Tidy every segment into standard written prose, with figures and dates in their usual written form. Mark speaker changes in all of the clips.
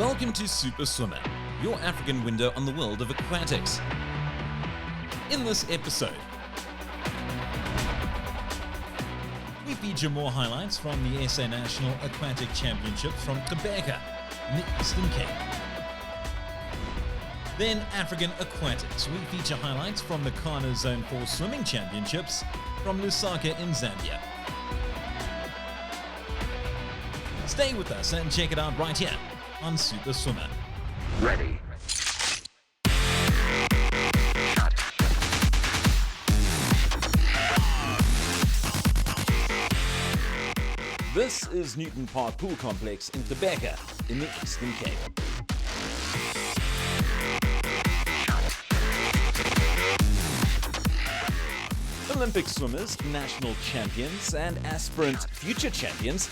Speaker 1: Welcome to SuperSwimmer, your African window on the world of aquatics. In this episode, we feature more highlights from the SA National Aquatic Championships from Quebec in the Eastern Cape. Then African Aquatics, we feature highlights from the Kana Zone 4 Swimming Championships from Lusaka in Zambia. Stay with us and check it out right here on SuperSwimmer.
Speaker 2: Ready.
Speaker 1: This is Newton Park Pool Complex in Quebec in the Eastern Cape. Olympic swimmers, national champions and aspirant future champions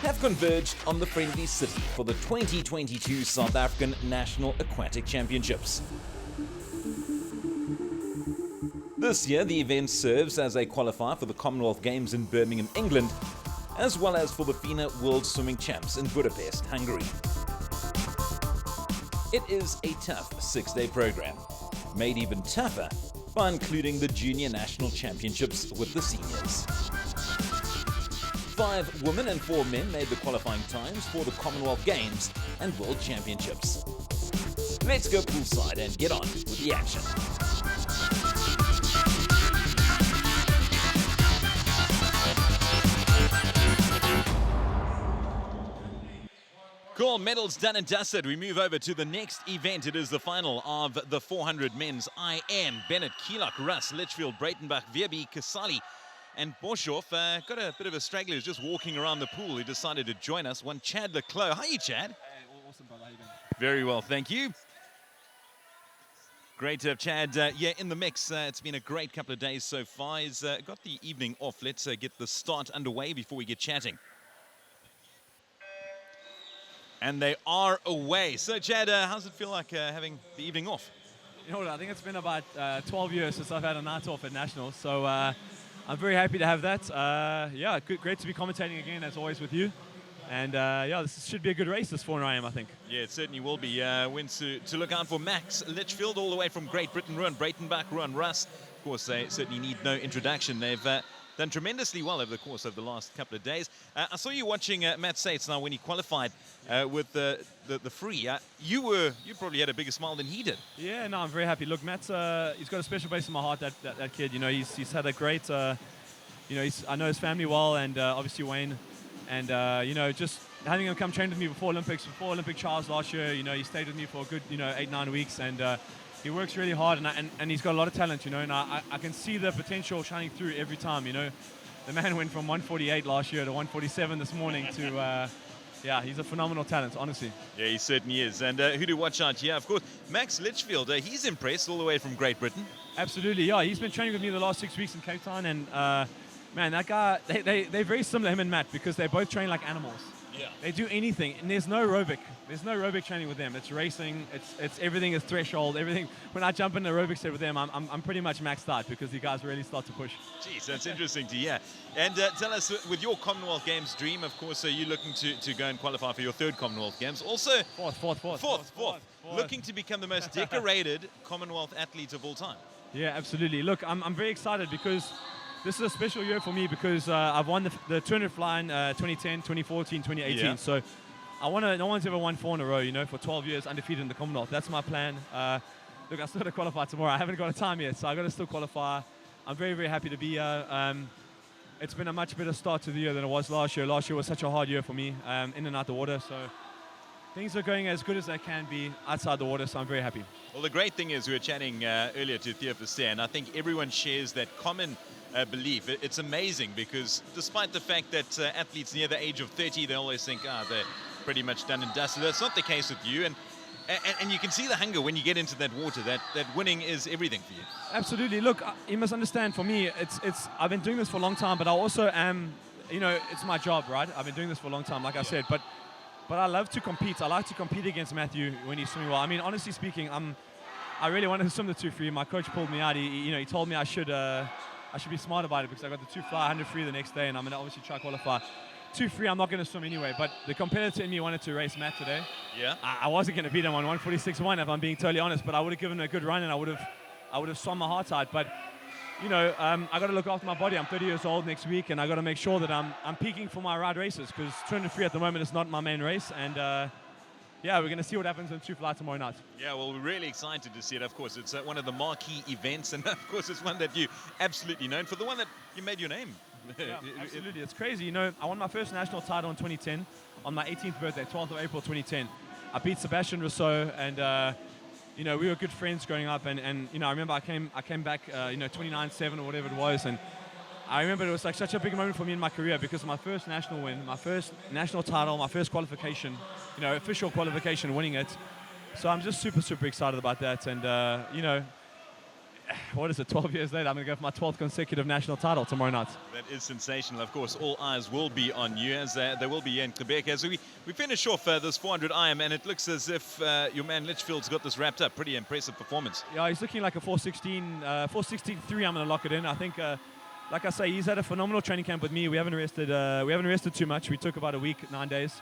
Speaker 1: have converged on the friendly city for the 2022 South African National Aquatic Championships. This year, the event serves as a qualifier for the Commonwealth Games in Birmingham, England, as well as for the FINA World Swimming Champs in Budapest, Hungary. It is a tough 6-day program, made even tougher by including the Junior National Championships with the seniors. 5 women and 4 men made the qualifying times for the Commonwealth Games and World Championships. Let's go poolside and get on with the action. Cool, medals done and dusted. We move over to the next event. It is the final of the 400 men's. I am Bennett, Keelock, Russ, Litchfield, Breitenbach, Vierby, Kasali, and Boshoff. Got a bit of a straggler who's just walking around the pool. He decided to join us. One Chad Leclos. How are you, Chad?
Speaker 3: Hey, awesome, brother. How you doing?
Speaker 1: Very well, thank you. Great to have Chad in the mix. It's been a great couple of days so far. He's got the evening off. Let's get the start underway before we get chatting. And they are away. So, Chad, how does it feel like having the evening off?
Speaker 3: You know what, I think it's been about 12 years since I've had a night off at Nationals, so I'm very happy to have that. Yeah, great to be commentating again, as always, with you. And yeah, this should be a good race, this 4 AM, I think.
Speaker 1: Yeah, it certainly will be. Wins to look out for Max Litchfield, all the way from Great Britain. Ruan Breitenbach, Ruan Russ. Of course, they certainly need no introduction. They've done tremendously well over the course of the last couple of days. I saw you watching Matt Sates now when he qualified with the free. You probably had a bigger smile than he did.
Speaker 3: Yeah, no, I'm very happy. Look, Matt's he's got a special place in my heart. That kid, you know, he's had a great. You know, I know his family well, and obviously Wayne, and you know, just having him come train with me before Olympic trials last year. You know, he stayed with me for a good 8-9 weeks, and he works really hard, and he's got a lot of talent, you know, and I can see the potential shining through every time, you know. The man went from 148 last year to 147 this morning to, yeah, he's a phenomenal talent, honestly.
Speaker 1: Yeah, he certainly is. And who to watch out here? Of course, Max Litchfield, he's impressed all the way from Great Britain.
Speaker 3: Absolutely, yeah. He's been training with me the last 6 weeks in Cape Town, and, man, that guy, they're very similar, him and Matt, because they both train like animals.
Speaker 1: Yeah.
Speaker 3: They do anything, and there's no aerobic. There's no aerobic training with them. It's racing. It's everything is threshold. Everything. When I jump in the aerobic set with them, I'm pretty much maxed out because the guys really start to push.
Speaker 1: Jeez, that's interesting to hear. And tell us, with your Commonwealth Games dream, of course, are you looking to go and qualify for your 3rd Commonwealth Games? Also, fourth. Looking to become the most decorated Commonwealth athlete of all time.
Speaker 3: Yeah, absolutely. Look, I'm very excited because this is a special year for me because I've won the 200 fly in 2010, 2014, 2018.
Speaker 1: Yeah.
Speaker 3: So no one's ever won 4 in a row, you know, for 12 years undefeated in the Commonwealth. That's my plan. Look, I still got to qualify tomorrow. I haven't got a time yet, so I've got to still qualify. I'm very, very happy to be here. It's been a much better start to the year than it was last year. Last year was such a hard year for me, in and out the water. So things are going as good as they can be outside the water, so I'm very happy.
Speaker 1: Well, the great thing is we were chatting earlier to Theo Verster, and I think everyone shares that common belief. It's amazing because despite the fact that athletes near the age of 30, they always think, they're pretty much done and dusted. That's not the case with you, and you can see the hunger when you get into that water, that winning is everything for you.
Speaker 3: Absolutely. Look, you must understand, for me, it's I've been doing this for a long time, but I also am, you know, it's my job, right? I've been doing this for a long time, like I said, but I love to compete. I like to compete against Matthew when he's swimming well. I mean, honestly speaking, I really wanted to swim the 2 free. My coach pulled me out. He told me I should be smart about it because I got the 2 fly 100 free the next day, and I'm going to obviously try qualify. too free, I'm not going to swim anyway. But the competitor in me wanted to race Matt today.
Speaker 1: Yeah.
Speaker 3: I wasn't going to beat him on 146.1 if I'm being totally honest, but I would have given him a good run and I would have swum my heart out. But you know, I got to look after my body. I'm 30 years old next week, and I got to make sure that I'm peaking for my ride races, because 200 free at the moment is not my main race. And yeah, we're going to see what happens in two fly tomorrow night.
Speaker 1: Yeah, well, we're really excited to see it. Of course, it's one of the marquee events, and of course, it's one that you absolutely known for, the one that you made your name.
Speaker 3: Yeah, absolutely. It's crazy. You know, I won my first national title in 2010 on my 18th birthday, 12th of April 2010. I beat Sebastian Rousseau, and you know, we were good friends growing up, and you know, I remember I came back, you know, 29-7 or whatever it was, and I remember it was like such a big moment for me in my career, because my first national win, my first national title, my first qualification, you know, official qualification, winning it. So I'm just super, super excited about that, and you know, what is it, 12 years later, I'm going to go for my 12th consecutive national title tomorrow night.
Speaker 1: That is sensational. Of course, all eyes will be on you, as they will be here in Quebec. As we finish off this 400 IM, and it looks as if your man Litchfield's got this wrapped up. Pretty impressive performance.
Speaker 3: Yeah, he's looking like a 416, 463. I'm going to lock it in. I think, like I say, he's had a phenomenal training camp with me. We haven't rested too much. We took about a week, 9 days.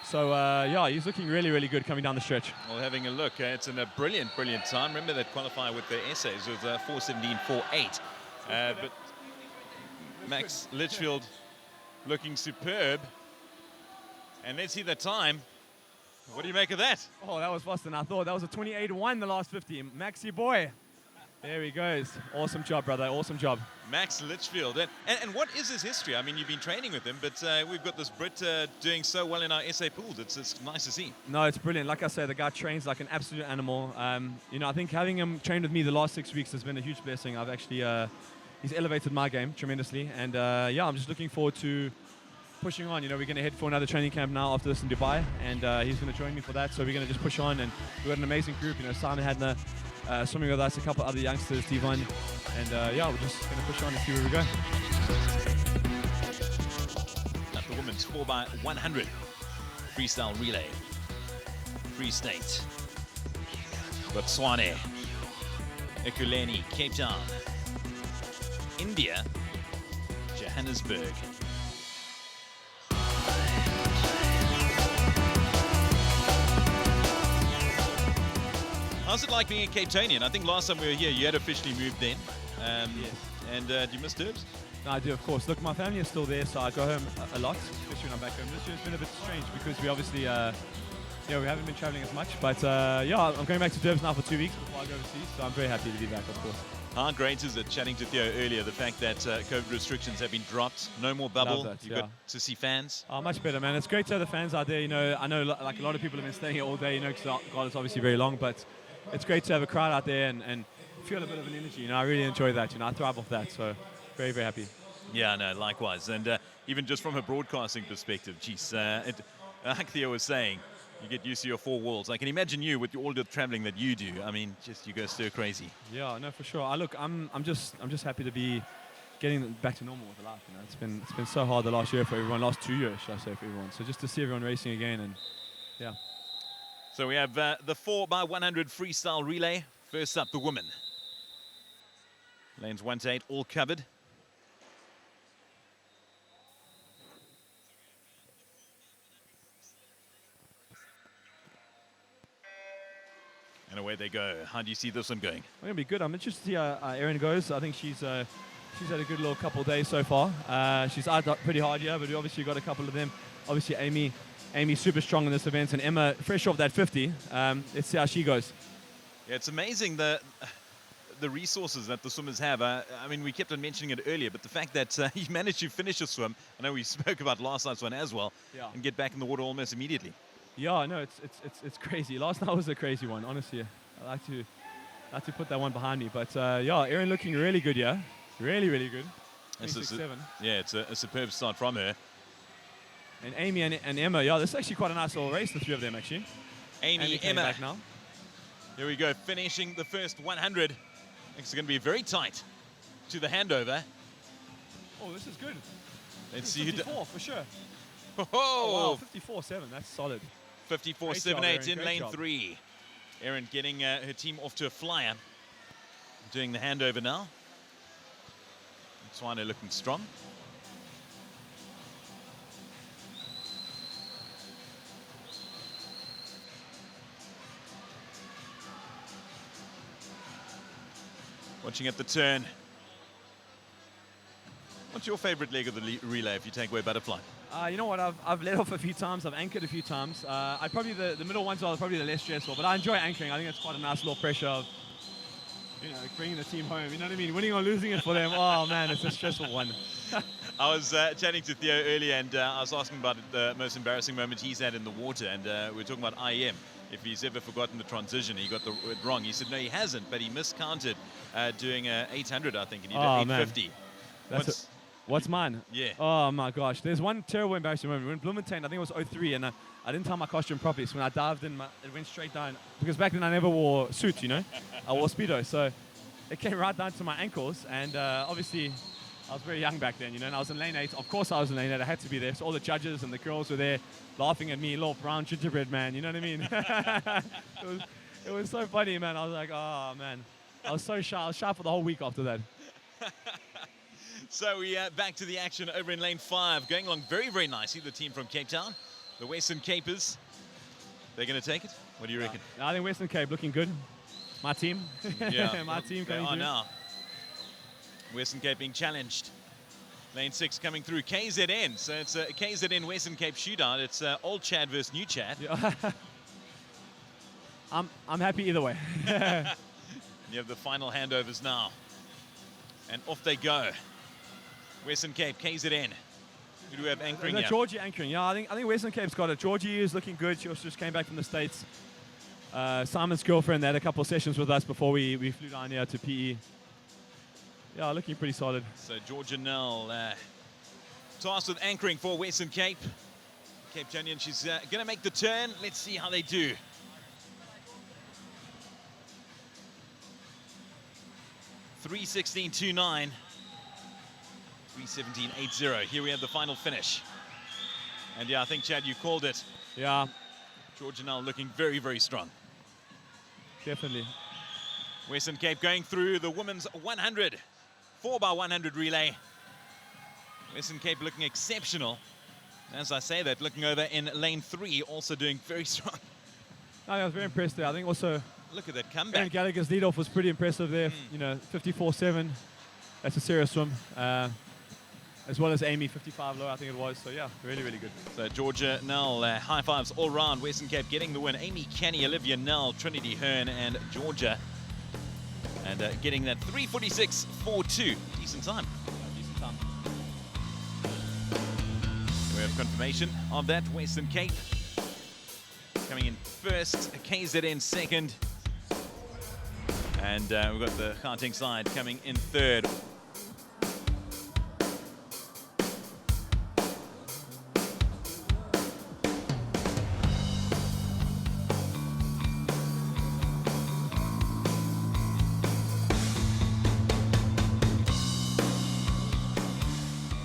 Speaker 3: So, yeah, he's looking really, really good coming down the stretch.
Speaker 1: Well, having a look, it's in a brilliant, brilliant time. Remember that qualifier with the essays with 4:17.48. But Max Litchfield looking superb. And let's see the time. What do you make of that?
Speaker 3: Oh, that was faster than I thought. That was a 28-1 the last 50. Maxi boy. There he goes. Awesome job, brother. Awesome job.
Speaker 1: Max Litchfield. And what is his history? I mean, you've been training with him, but we've got this Brit doing so well in our SA pools. It's nice to see.
Speaker 3: No, it's brilliant. Like I say, the guy trains like an absolute animal. You know, I think having him trained with me the last 6 weeks has been a huge blessing. I've actually, he's elevated my game tremendously. And yeah, I'm just looking forward to pushing on. You know, we're going to head for another training camp now after this in Dubai, and he's going to join me for that. So we're going to just push on, and we've got an amazing group. You know, Simon Hadner swimming with us, a couple other youngsters, Devon, and yeah, we're just going to push on and see where we go.
Speaker 1: That's the women's 4x100 freestyle relay. Free State, Botswana, Ekurhuleni, Cape Town, India, Johannesburg. How's it like being a Cape Townian? I think last time we were here, you had officially moved then.
Speaker 3: Yes.
Speaker 1: And do you miss Durbs?
Speaker 3: No, I do, of course. Look, my family is still there, so I go home a lot, especially when I'm back home. This year's been a bit strange because we obviously, yeah, we haven't been traveling as much. But yeah, I'm going back to Durbs now for 2 weeks before I go overseas, so I'm very happy to be back, of course.
Speaker 1: How great is it, chatting to Theo earlier, the fact that COVID restrictions have been dropped, no more bubble, you got to see fans?
Speaker 3: Oh, much better, man. It's great to have the fans out there. You know, I know like a lot of people have been staying here all day, you know, because God is obviously very long, but it's great to have a crowd out there and feel a bit of an energy. You know, I really enjoy that. You know, I thrive off that, so very, very happy.
Speaker 1: Yeah, no, likewise. And even just from a broadcasting perspective, geez, like Theo was saying, you get used to your four walls. I can imagine you with all the traveling that you do. I mean, just you go stir crazy.
Speaker 3: Yeah, no, for sure. Look, I'm just happy to be getting back to normal with the life. You know, it's been so hard the last year for everyone, last 2 years, should I say, for everyone. So just to see everyone racing again, and yeah.
Speaker 1: So we have the 4x100 freestyle relay. First up, the women. Lanes 1 to 8, all covered. And away they go. How do you see this one going?
Speaker 3: It's going to be good. I'm interested to see how Erin goes. I think she's had a good little couple of days so far. She's out pretty hard here, but we obviously got a couple of them. Obviously, Amy's super strong in this event, and Emma, fresh off that 50. Let's see how she goes.
Speaker 1: Yeah, it's amazing the resources that the swimmers have. I mean, we kept on mentioning it earlier, but the fact that he managed to finish a swim, I know we spoke about last night's one as well,
Speaker 3: yeah,
Speaker 1: and get back in the water almost immediately.
Speaker 3: Yeah, no, it's crazy. Last night was a crazy one, honestly. I like to put that one behind me, but yeah, Erin looking really good, yeah, really, really good. 26-7.
Speaker 1: Yeah, it's a superb start from her.
Speaker 3: And Amy and Emma, yeah, this is actually quite a nice little race, the three of them, actually.
Speaker 1: Amy, Emma.
Speaker 3: Back now.
Speaker 1: Here we go, finishing the first 100. It's going to be very tight to the handover.
Speaker 3: Oh, this is good.
Speaker 1: Let's see
Speaker 3: 54 for sure.
Speaker 1: Oh,
Speaker 3: wow, 54-7, that's solid.
Speaker 1: 54.78 in lane 3. Erin getting her team off to a flyer. Doing the handover now. Swana looking strong. Watching at the turn. What's your favorite leg of the relay if you take away butterfly?
Speaker 3: You know what? I've let off a few times. I've anchored a few times. I probably the middle ones are probably the less stressful, but I enjoy anchoring. I think it's quite a nice little pressure of, bringing the team home. You know what I mean? Winning or losing it for them. Oh man, it's a stressful one.
Speaker 1: I was chatting to Theo earlier, and I was asking about the most embarrassing moment he's had in the water, and we were talking about IM. If he's ever forgotten the transition, he got the word wrong. He said no, he hasn't, but he miscounted doing 800, I think, and he did 850.
Speaker 3: What's mine?
Speaker 1: Yeah.
Speaker 3: Oh my gosh. There's one terrible embarrassing moment. When Bloemfontein, I think it was 03, and I didn't tie my costume properly. So when I dived in, it went straight down. Because back then I never wore suits, I wore Speedo. So it came right down to my ankles. And obviously, I was very young back then, and I was in lane 8. Of course I was in lane 8. I had to be there. So all the judges and the girls were there laughing at me, little brown gingerbread man. You know what I mean? it was so funny, man. I was like, oh, man. I was so shy. I was shy for the whole week after that.
Speaker 1: So we back to the action over in lane 5, going along very, very nicely. The team from Cape Town, the Western Capers. They're going to take it? What do you reckon?
Speaker 3: I think Western Cape looking good. My team.
Speaker 1: Yeah,
Speaker 3: my team
Speaker 1: they
Speaker 3: coming
Speaker 1: are
Speaker 3: through.
Speaker 1: now. Western Cape being challenged. Lane 6 coming through. KZN. So it's a KZN Western Cape shootout. It's old Chad versus new Chad.
Speaker 3: Yeah. I'm happy either way.
Speaker 1: You have the final handovers now. And off they go. Western Cape, KZN. Who do we have anchoring here?
Speaker 3: Georgie anchoring. Yeah, I think Western Cape's got it. Georgie is looking good. She also just came back from the States. Simon's girlfriend, they had a couple of sessions with us before we flew down here to PE. Yeah, looking pretty solid.
Speaker 1: So Georgia Nell tasked with anchoring for Western Cape. Cape Junior, she's going to make the turn. Let's see how they do. .316.29. 317.80. Here we have the final finish. And yeah, I think, Chad, you called it.
Speaker 3: Yeah.
Speaker 1: Georgia Nell looking very, very strong.
Speaker 3: Definitely.
Speaker 1: Western Cape going through the women's 100. 4x100 relay. Western Cape looking exceptional. As I say that, looking over in lane 3, also doing very strong.
Speaker 3: I was very impressed there. I think also...
Speaker 1: Look at that comeback.
Speaker 3: Aaron Gallagher's lead-off was pretty impressive there. 54.7. That's a serious swim. As well as Amy, 55 low, I think it was. So, yeah, really, really good.
Speaker 1: So, Georgia Nell, high fives all round. Western Cape getting the win. Amy Kenny, Olivia Nell, Trinity Hearn, and Georgia. And getting that 3:46.42. Decent time.
Speaker 3: Decent time.
Speaker 1: We have confirmation of that. Western Cape coming in first, KZN second. And we've got the Gauteng side coming in third.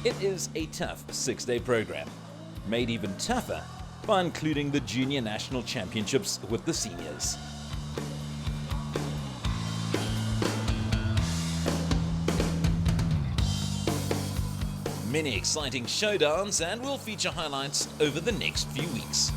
Speaker 2: It is a tough 6-day program, made even tougher by including the Junior National Championships with the seniors. Many exciting showdowns, and we'll feature highlights over the next few weeks.